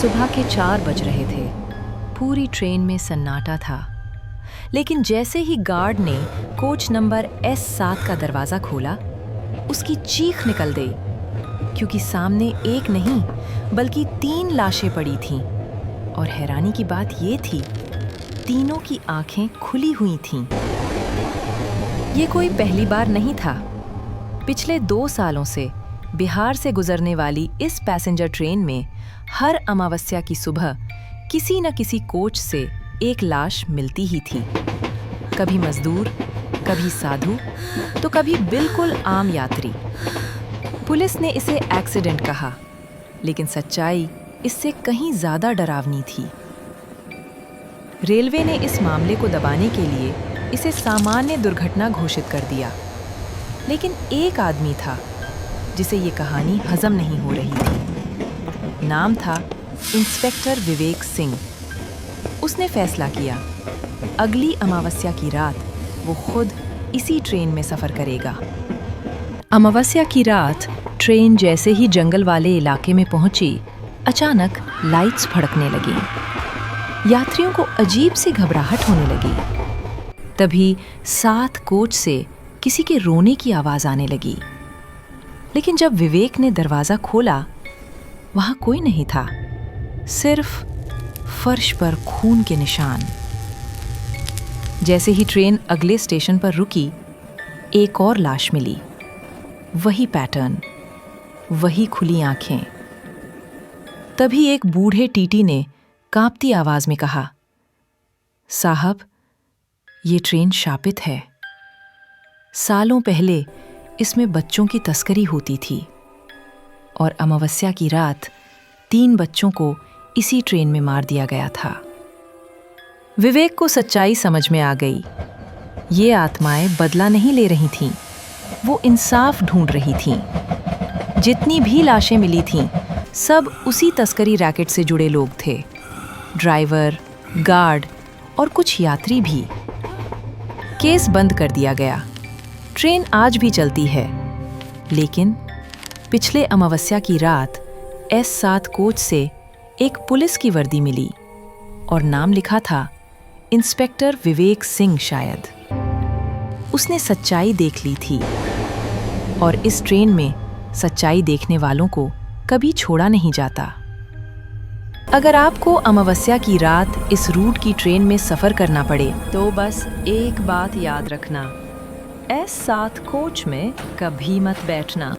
सुबह के 4 बज रहे थे। पूरी ट्रेन में सन्नाटा था, लेकिन जैसे ही गार्ड ने कोच नंबर S7 का दरवाज़ा खोला, उसकी चीख निकल गई, क्योंकि सामने एक नहीं बल्कि 3 लाशें पड़ी थीं। और हैरानी की बात ये थी, तीनों की आंखें खुली हुई थीं। ये कोई पहली बार नहीं था। पिछले 2 सालों से बिहार से गुजरने वाली इस पैसेंजर ट्रेन में हर अमावस्या की सुबह किसी न किसी कोच से एक लाश मिलती ही थी। कभी मजदूर, कभी साधु, तो कभी बिल्कुल आम यात्री। पुलिस ने इसे एक्सीडेंट कहा, लेकिन सच्चाई इससे कहीं ज्यादा डरावनी थी। रेलवे ने इस मामले को दबाने के लिए इसे सामान्य दुर्घटना घोषित कर दिया, लेकिन एक आदमी था जिसे ये कहानी हजम नहीं हो रही थी। नाम था इंस्पेक्टर विवेक सिंह। उसने फैसला किया, अगली अमावस्या की रात वो खुद इसी ट्रेन में सफर करेगा। अमावस्या की रात ट्रेन जैसे ही जंगल वाले इलाके में पहुंची, अचानक लाइट्स भड़कने लगी। यात्रियों को अजीब सी घबराहट होने लगी। तभी 7 कोच से किसी के रोने की आवाज आने लगी। लेकिन जब विवेक ने दरवाजा खोला, वहां कोई नहीं था, सिर्फ फर्श पर खून के निशान। जैसे ही ट्रेन अगले स्टेशन पर रुकी, एक और लाश मिली। वही पैटर्न, वही खुली आंखें। तभी एक बूढ़े टीटी ने कांपती आवाज में कहा, साहब, ये ट्रेन शापित है। सालों पहले इसमें बच्चों की तस्करी होती थी और अमावस्या की रात 3 बच्चों को इसी ट्रेन में मार दिया गया था। विवेक को सच्चाई समझ में आ गई। ये आत्माएं बदला नहीं ले रही थीं, वो इंसाफ ढूंढ रही थीं। जितनी भी लाशें मिली थीं, सब उसी तस्करी रैकेट से जुड़े लोग थे। ड्राइवर, गार्ड और कुछ यात्री भी। केस बंद कर दिया गया। ट्रेन आज भी चलती है, लेकिन पिछले अमावस्या की रात S7 कोच से एक पुलिस की वर्दी मिली और नाम लिखा था इंस्पेक्टर विवेक सिंह। शायद उसने सच्चाई देख ली थी, और इस ट्रेन में सच्चाई देखने वालों को कभी छोड़ा नहीं जाता। अगर आपको अमावस्या की रात इस रूट की ट्रेन में सफर करना पड़े, तो बस एक बात याद रखना, S7 कोच में कभी मत बैठना।